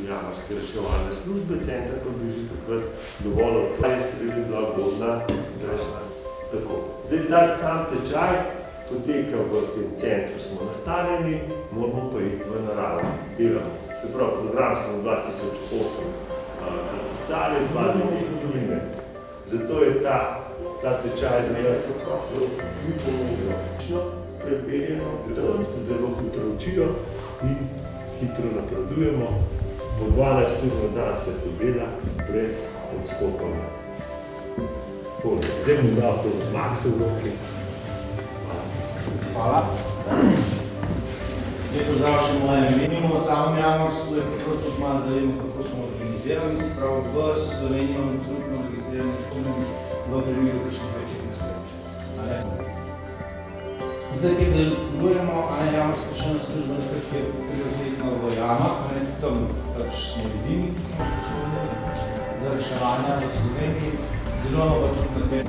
Jamarske reševalne službe, centra, kot bi že takrat dovolil, to je sredi bila godna rešna. Tako. Zdaj, tak sam tečaj poteka v tem centru, smo nastavljeni, moramo pa iti v naravo, delamo. Se pravi, program smo v 2008 napisali, 2009. Zato je ta tečaj za nas pomembno preverjeno, predvsem se zelo hitro učijo in hitro napredujemo. Po 12 ur na dan se to dela brez odstopanja. Zdaj mu dal to Makse v roki. Hvala. Lep pozdrav še moje menimo o samem jamarstvu, je prvo tudi malo, da vemo, kako smo organizirani. Sprav v Sloveniji imamo trenutno registrirano v primeru kakšnih večjih nesreč. Zdaj, kjer delujemo, jamarska reševalna služba nekako je prioritetno v jamah, tam pač smo edini, ki smo sposobni za reševanja v Sloveniji, delujemo pa tudi na tem.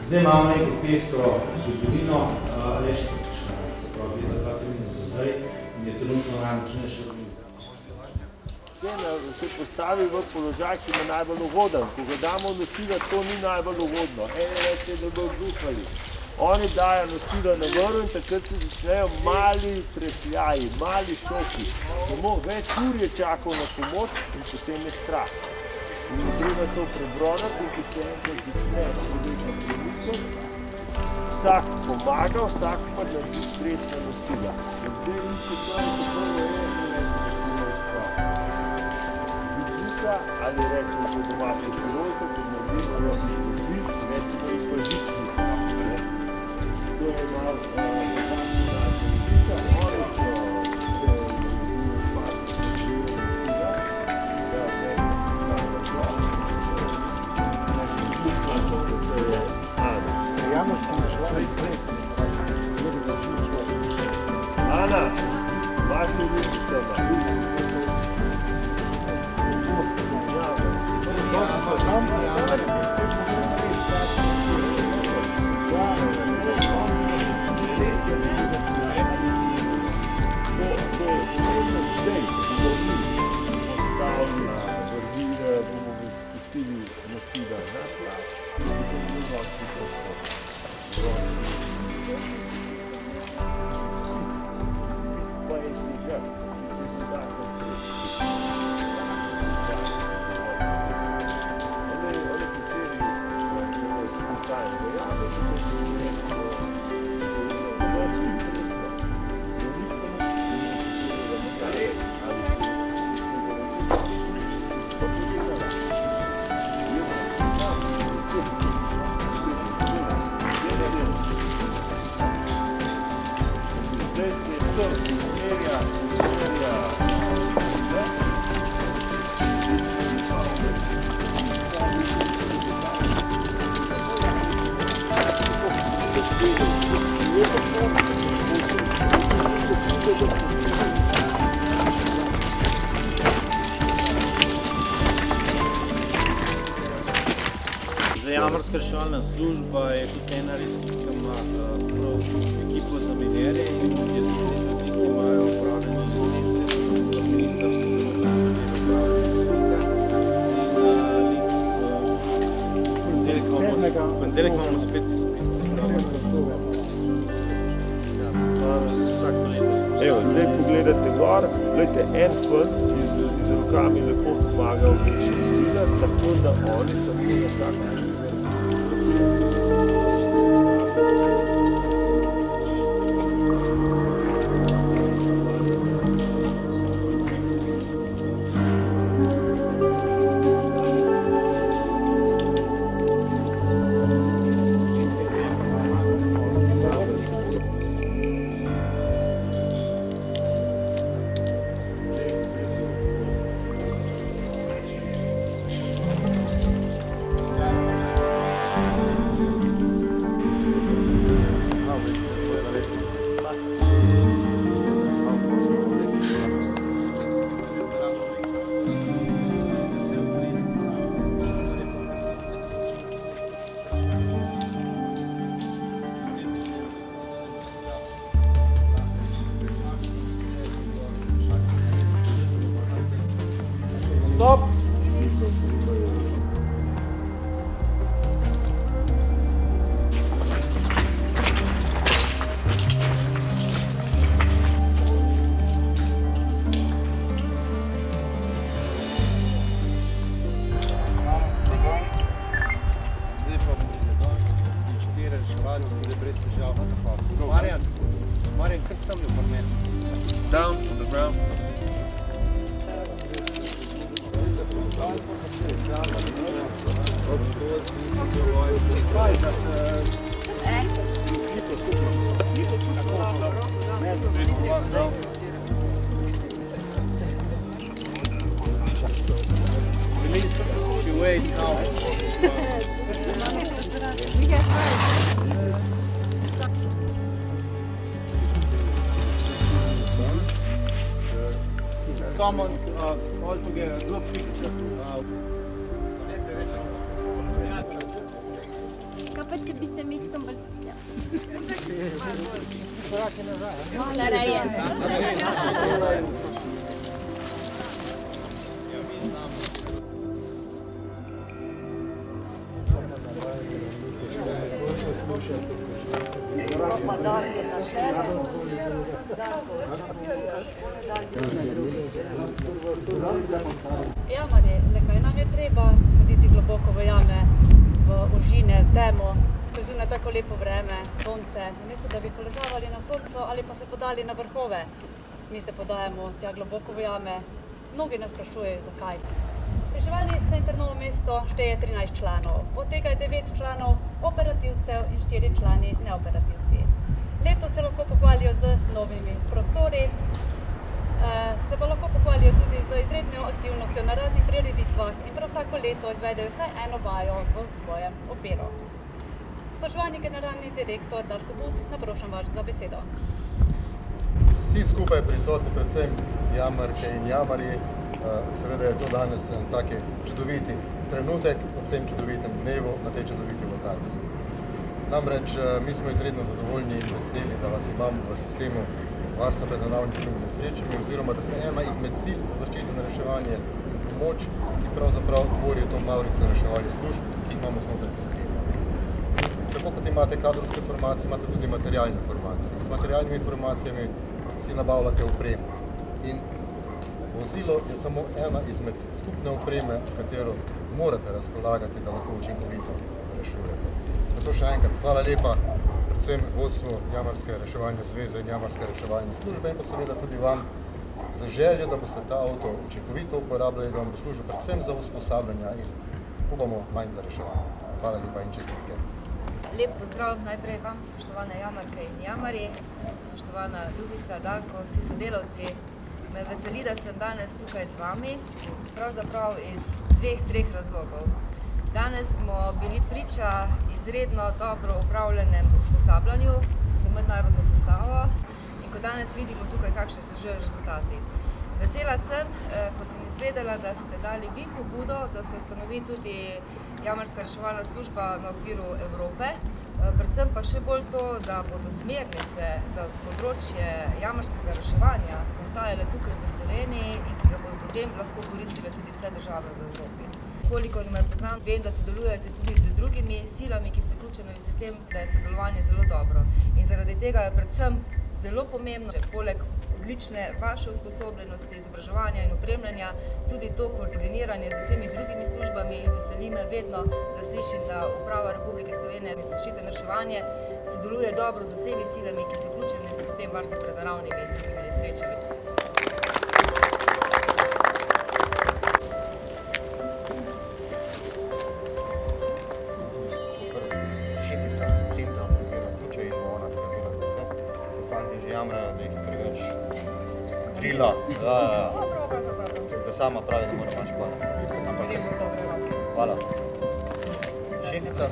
Zdaj imamo neko pestro zgodovino, Aleš Krškanac, se pravi, leta 2013 zdaj in je trenutno najmočnejša organizacija. Se postavi v položaj, ki je najbolj ugoden. Ko ga damo nosila, to ni najbolj ugodno. Ene reče, da bo vduhali. Oni dajo nosilo na vrhu in takrat se začnejo mali tresljaji, mali šoki. Samo več ur je čakal na pomoč in potem je strah. In treba to prebrodati in ko se enkrat začne človeka premikati, vsak pomaga, vsak pa naredi stresna nosila. In zdaj niče to je tako ali rečemo za domače pilota, ki naredimo rečemo jih pa žični. To je malo Ana, imaš tu ručice, Jamarska reševalna služba je kot ena redkih, ki ima prav ekipo za menjere in je 10 ljudi, ki imajo upravljene licence v ministrstvu za upravljene izpite. V ponedeljek imamo spet izpit. Vsako leto. Evo, zdaj pogledate gor, gledajte en fant, ki z rokami lepo pomaga v večjih silah, tako da oni samo na tak način. Stop! Zdaj pa bomo že dol, 4 reševali, tudi brez težav. Marjan, kar sem jo pomeni. Down on the ground. She wait now. Come on, all together, group picture. Kaj pa, če bi se mečkam bolj spijal? Hvala, Rajen. Jamari, le kaj nam je treba hoditi globoko v jame, v ožine, temo, ko je zunaj tako lepo vreme, sonce, namesto da bi poležavali na soncu ali pa se podali na vrhove. Mi se podajamo tja globoko v jame. Mnogi nas sprašujejo, zakaj. Reševalni center Novo mesto šteje 13 članov, od tega je 9 članov operativcev in 4 člani neoperativci. Letos se lahko pohvalijo z novimi prostori, se pa lahko pohvalijo tudi z izredno aktivnostjo na raznih prireditvah in prav vsako leto izvedejo vsaj eno vajo v svojem okviru. Spoštovani generalni direktor Darko But, naprošam vas za besedo. Vsi skupaj prisotni, predvsem jamarke in jamarji, seveda je to danes en tak čudoviti trenutek ob tem čudovitem dnevu na tej čudoviti lokaciji. Namreč mi smo izredno zadovoljni in veseli, da vas imamo v sistemu varstva pred naravnimi nesrečami oziroma da ste ena izmed sil za zaščito in reševanje in pomoč, ki pravzaprav tvorijo to mavrico reševalnih služb, ki jih imamo znotraj sistema. Tako kot imate kadrovske formacije, imate tudi materialne formacije. Z materialnimi formacijami si nabavljate opremo. In vozilo je samo ena izmed skupne opreme, s katero morate razpolagati, da lahko učinkovito rešujete. Zato še enkrat hvala lepa predvsem vodstvu Jamarske reševalne zveze in Jamarske reševalne službe in pa seveda tudi vam za željo, da boste ta avto učinkovito uporabljali, da vam bo služil predvsem za usposabljanja in upamo manj za reševanje. Hvala lepa in čestitke. Lep pozdrav najprej vam, spoštovane jamarke in jamarji, spoštovana Ljubica, Darko, vsi sodelavci. Me veseli, da sem danes tukaj z vami, pravzaprav iz 2-3 razlogov. Danes smo bili priča izredno dobro upravljenem usposabljanju za mednarodno sestavo in ko danes vidimo tukaj, kakšni so že rezultati. Vesela sem, ko sem izvedela, da ste dali vi pobudo, da se ustanovi tudi Jamarska reševalna služba na okviru Evrope, predvsem pa še bolj to, da bodo smernice za področje jamarskega reševanja nastajale tukaj v Sloveniji in ki ga bodo potem lahko koristile tudi vse države v Evropi. Kolikor me poznam, vem, da sodelujete tudi z drugimi silami, ki so vključene v sistem, da je sodelovanje zelo dobro. In zaradi tega je predvsem zelo pomembno, da poleg odlične vaše usposobljenosti, izobraževanja in opremljanja, tudi to koordiniranje z vsemi drugimi službami. Veseli me vedno, da slišim, da Uprava Republike Slovenije za zaščito in reševanje sodeluje dobro z vsemi silami, ki so vključeni v sistem varstva pred naravnimi in drugimi nesrečami. Drila, da sama pravi, da mora imaš par. Hvala. Šefica.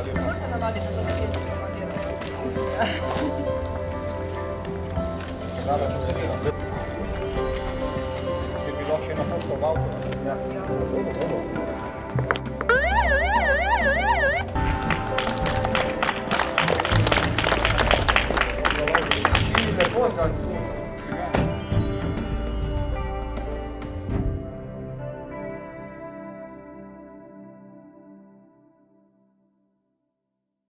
Se morate navaditi na to, da kje se Daleč se dela. Si bilo še na foto v avto? Ja. čas.